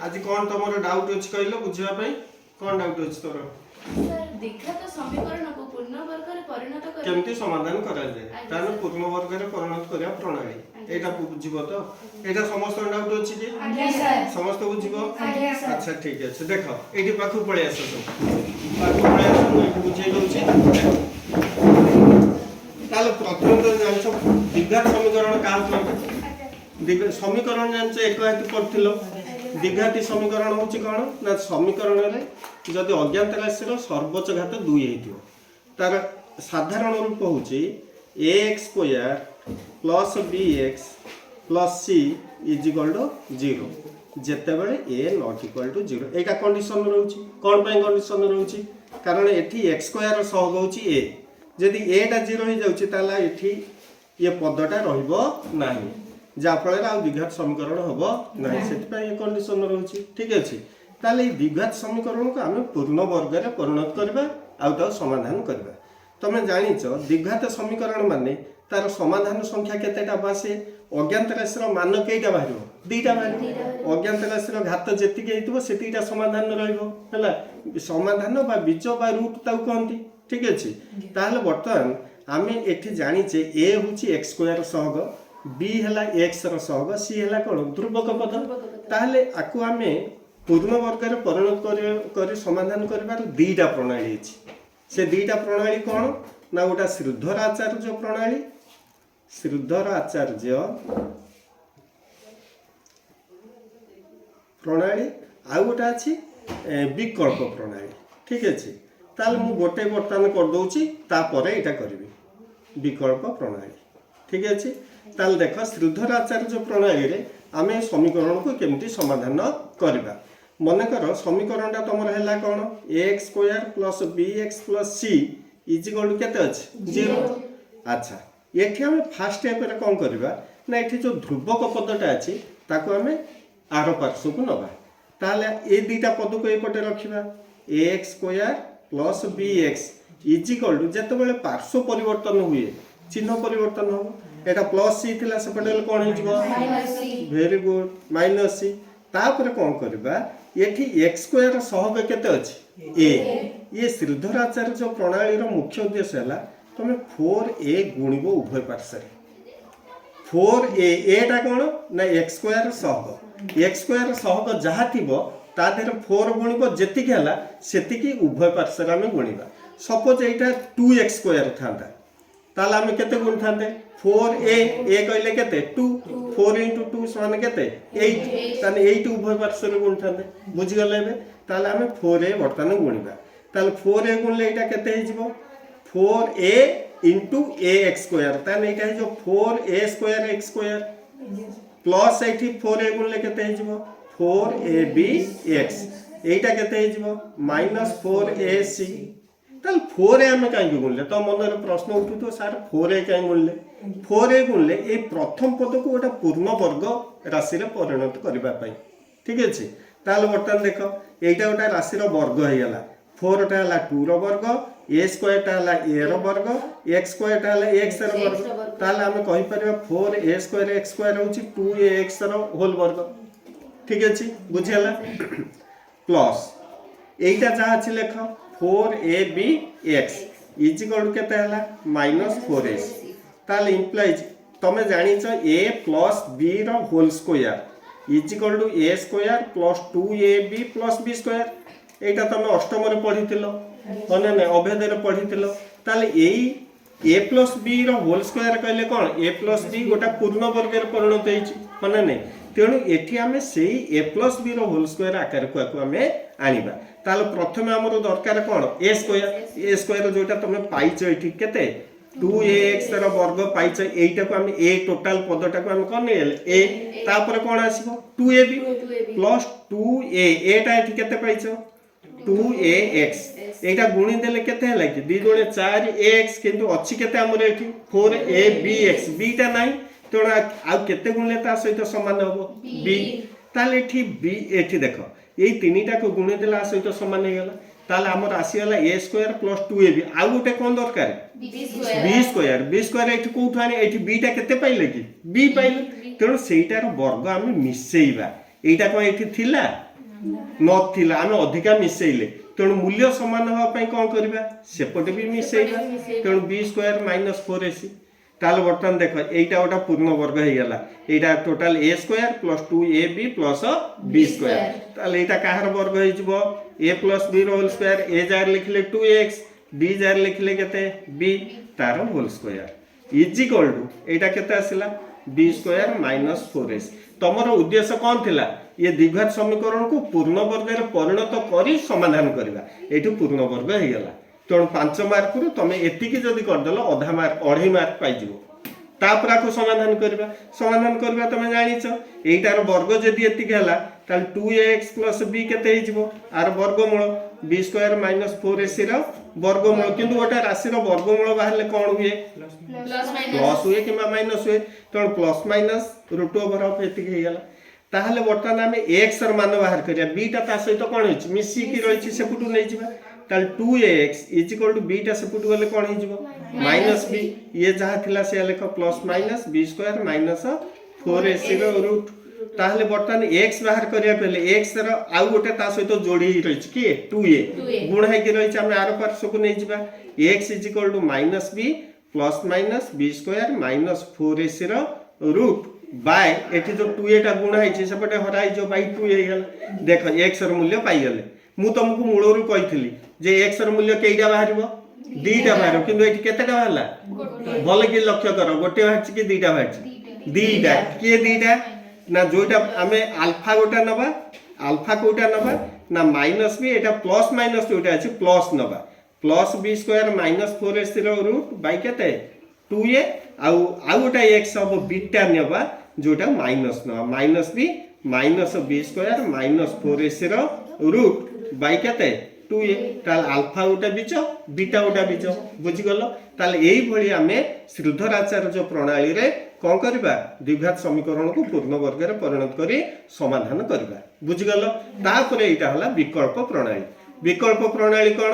आज कौन तुम डाउट अच्छी कहल बुझापी कौन डाउट अच्छी तोर दीघात समीकरण को पूर्ण वर्ग रे परिणत कर केमती समाधान करा जाए ताने पूर्ण वर्ग रे परिणत करिया प्रणाली एटा बुझिबो तो एटा समस्त डाउट अछि कि आज्ञा सर समस्त बुझिबो आज्ञा सर अच्छा ठीक है देखो एटी पाखु पळे आसो सब पाखु पळे आसो मैं एटी बुझाई दउछि ताले प्रथम तो जानछो द्विघात समीकरण का होय समीकरण जानछो एक हेतु पढ़थिलो द्विघाती समीकरण होछि कोन ना समीकरण रे जदि अज्ञात राशि रो सर्वोच्च घात 2 हेतियो तार साधारण रूप होछि ax square plus bx plus c is equal to 0 जेते बेले a नॉट इक्वल टू 0 एका कंडीशन रहउछि कोन पय कंडीशन रहउछि कारण एठी x स्क्वायर सहग होछि a जदि a टा 0 हो जाउछि ताला एठी ये पदटा रहइबो नाही जा फल आ द्विघात समीकरण हबो नाही सेति पय ये कंडीशन रहउछि ठीक अछि ताले द्विघात समीकरण को आमे पूर्ण वर्ग रे परिणत करबा आ ता समाधान करबा तमे जानिछो द्विघात समीकरण माने तार समाधान संख्या केतेटा बासे अज्ञात राशि रो मान केइटा बाहिरो दुईटा बाहिरो अज्ञात राशि रो घात जेतिके हेतबो सेतिटा समाधान रहइबो हला समाधान बा बीज बा रूट ताउ कहंती ठीक अछि ताले वर्तमान आमे एठी जानिछे a होची x स्क्वायर सहग b हला x रो सहग c हला कोन ध्रुवक पद ताले आकु आमे पूर्ण वर्ग रे परिणत करी समाधान करबार दुईटा प्रणाली अछि से दुईटा प्रणाली कोन ना गोटा श्रीधर आचार्य प्रणाली श्रीधर आचार्य प्रणाली आ गोटा अछि विकल्प प्रणाली ठीक अछि ताल मु गोटे बर्तन कर दउची तापरे एटा करबी विकल्प प्रणाली ठीक अछि ताल देख श्रीधर आचार्य प्रणाली रे आमे समीकरण को केमती समाधान करबा मन कर समीकरणटा तुम है कौन ax square plus bx plus c is equal to केते अछि 0 अच्छा एठी हम फर्स्ट स्टेप रे कोन करबा ना एठी जो ध्रुवक पदटा अछि ताको हमें आर पार्श्व को नबा ताले ए दुईटा पद को एपटे रखिबा ax square plus bx is equal to जते बेले पार्श्व परिवर्तन हुए चिन्ह परिवर्तन हो एटा प्लस c थिला सेपटे कोन हे जिवो minus c very good minus c तापर कोन करबा एठी x स्क्वायर सहग केते अछि a ये श्रीधर आचार्य जो प्रणाली रो मुख्य उद्देश्य हला तमे 4a गुणिबो उभय पार्श्व रे 4a एटा कोन ना x स्क्वायर सहग x स्क्वायर सहग जहा थिबो ता देर 4 गुणिबो जेतिक हला सेतिकी उभय पार्श्व रे हम गुणिबा सपोज एटा 2x स्क्वायर थांदा ताला हम केते गुण थांदे 4a a कहले केते 2 4 * 2 समान केते 8 ताने 8 उभय पार्श्व रे गुण थांदे बुझि गले बे ताले हम 4a वर्तमान गुणिबा ताले 4a गुणले एटा केते हे जिवो 4a * ax स्क्वायर ताने एटा हे जो 4a square x square plus एठी 4a गुणले केते हे जिवो 4abx एटा केते हे जिवो -4ac ताल 4a हम काई गुणले तो मन रे प्रश्न उठु तो सर 4a काई गुणले 4a गुणले ए प्रथम पद को गोटा पूर्ण वर्ग राशि रे परिणत करबा पई ठीक अछि ताल बर्तन देखो एटा गोटा राशि रो वर्ग हे गेला 4 टा हला 2 रो वर्ग a स्क्वायर टा हला a रो वर्ग x स्क्वायर टा हला x रो वर्ग ताल हम कहि परबा 4a स्क्वायर x स्क्वायर होची 2ax रो होल वर्ग ठीक अछि बुझियला प्लस एटा जा अछि लेख 4abx इज इक्वल टू केते हला -4ac ताल इंप्लाइज तमे जानि छ a प्लस b रो whole square is equal to a square plus 2ab plus b square एटा तमे अष्टम रे पढितिलो ओने ने अभेद रे पढितिलो ताले एई a प्लस b रो होल स्क्वायर कहले कोन a प्लस b गोटा पूर्ण वर्ग रे परिणत हेछि माने नै तेणु एठी हमें सेही a प्लस b रो होल स्क्वायर आकार को हमें आनिबा ताले प्रथमे हमरो दरकार कोन a स्क्वायर जोटा तमे पाइछो एठी केते 2ax रो वर्ग पाइछो एटा को हम a टोटल पदटा को हम कोन नेले a तापर कोन आसीबो 2ab प्लस 2a एटा एठी केते पाइछो 2ax एटा गुणी देले केते हला कि 2 गुणे 4ax किंतु अछि केते हमर एठी 4abx b टा नाही तोड़ा आ केते गुणले ता सहित समान होबो b ताले एठी b एठी देखो एई तीनटा को गुणी देला सहित समान हे गेला ताले हमर आसी हला a स्क्वायर प्लस 2ab आ गोटे कोन दरकार b स्क्वायर एठी कोठु आनी एठी b टा केते पाइले कि b पाइले तेणु सेइटार वर्ग हम मिसेइबा एटा को एठी थिला नथिला आमे अधिका मिसेइले तेणु मूल्य समान हवा पई कोन करबा सेपटे भी मिसेइबा तेणु b स्क्वायर माइनस 4ac ताल बर्तन देख एटा ओटा पूर्ण वर्ग हे गेला एटा total a square plus 2ab plus b square ताल एटा काहर वर्ग हे जबो a प्लस b रो होल स्क्वायर a जार लिखले 2x b जार लिखले केते b तार whole square is equal to एटा केते आसिला b स्क्वायर माइनस 4ac तमरो उद्देश्य कौन थिला ये द्विघात समीकरण को पूर्ण वर्ग रे परिणत करी समाधान करबा एठु पूर्ण वर्ग हे गेला तेणु 5 मार्क रु तमे एतिकी जदि करदेलो आधा मार्क 2.5 मार्क पाई जिवो तापरा को समाधान करबा तमे जानिछ एटार वर्ग जदि एतिकी हला ताल 2ax + b केते हे जिवो आर वर्गमूल b स्क्वायर माइनस 4ac रो वर्गमूल किंतु गोटे राशि रो वर्गमूल बाहरले कोन हुए प्लस हुए किबा माइनस हुए तेणु plus minus root over of एतिकी हे गेला ताहले वर्तमान आमे x र मान बाहर करिया b टा ता सहित कोन होछि मिसी की रहिछि सेपुटु नै जिबा ताल 2ax = b टा सेपुटु गले कोन हे जिवो -b ये जहा थिला से लेख plus minus b square minus 4ac रो रूट ताहले वर्तमान x बाहर करिया पहले x र आउ गोटे ता सहित जोड़ी रहिछि कि 2a गुण है कि रहिछि हम आरो पार्श्व को नै जिबा x = -b plus minus b square minus 4ac रो रूट बाय एठी जो 2a टा गुण है सेपटे हराई जो बाय 2 हे गेला देख x र मूल्य पाई गेले मु तुमको मूलरू कहितली जे x र मूल्य केइटा बाहरिबो दीटा बाहर किंतु एठी केतेटा बाहरला भले कि लक्ष्य करो गोटे बाहरछि कि दीटा बाहरछि दीटा के दीटा ना जोटा आमे अल्फा गोटा नबा अल्फा कोटा नबा ना माइनस b एटा प्लस माइनस जोटा अछि प्लस नबा plus b square minus 4ac रो रूट बाय केते 2a आउ गोटा x अब बीटा नेबा जोटा माइनस नबा minus b minus b square minus 4ac रो रूट बाय केते 2a ताल अल्फा गोटा बीच बीटा गोटा बीच बुझी गलो ताल एई भली आमे श्रीधराचार्य जो प्रणाली रे कोन करबा द्विघात समीकरण को पूर्ण वर्ग रे परिणत करी समाधान करबा बुझी गलो तापरे एटा हला विकल्प प्रणाली कोन